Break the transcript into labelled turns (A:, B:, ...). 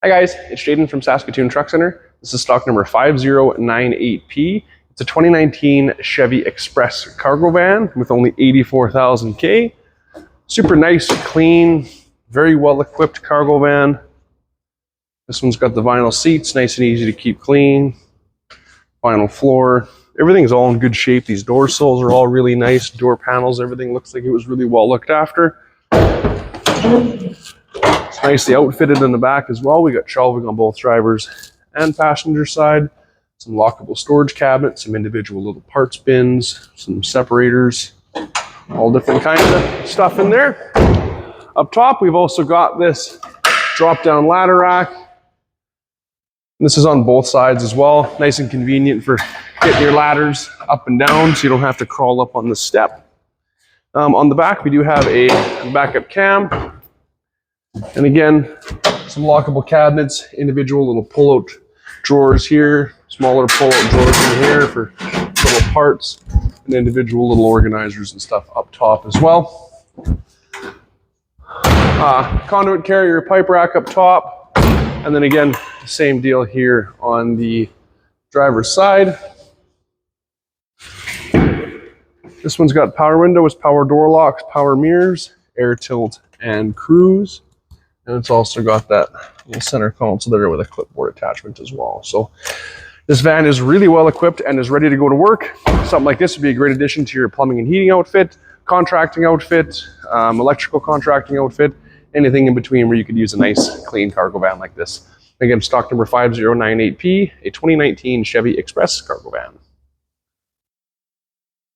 A: Hi guys, it's Jaden from Saskatoon Truck Center. This is stock number 5098P. It's a 2019 Chevy Express cargo van with only 84,000 K. Super nice, clean, very well equipped cargo van. This one's got the vinyl seats, nice and easy to keep clean. Vinyl floor. Everything's all in good shape. These door sills are all really nice. Door panels, everything looks like it was really well looked after. It's nicely outfitted in the back as well. We got shelving on both drivers and passenger side. Some lockable storage cabinets, some individual little parts bins, some separators, all different kinds of stuff in there. Up top, we've also got this drop-down ladder rack. This is on both sides as well. Nice and convenient for getting your ladders up and down so you don't have to crawl up on the step. On the back, we do have a backup cam. And again, some lockable cabinets, individual little pull-out drawers here, smaller pull-out drawers in here for little parts, and individual little organizers and stuff up top as well. Conduit carrier pipe rack up top, and then again, the same deal here on the driver's side. This one's got power windows, power door locks, power mirrors, air tilt, and cruise. And it's also got that little center console there with a clipboard attachment as well. So this van is really well equipped and is ready to go to work. Something like this would be a great addition to your plumbing and heating outfit, contracting outfit, electrical contracting outfit, anything in between where you could use a nice clean cargo van like this. Again, stock number 5098P, a 2019 Chevy Express cargo van.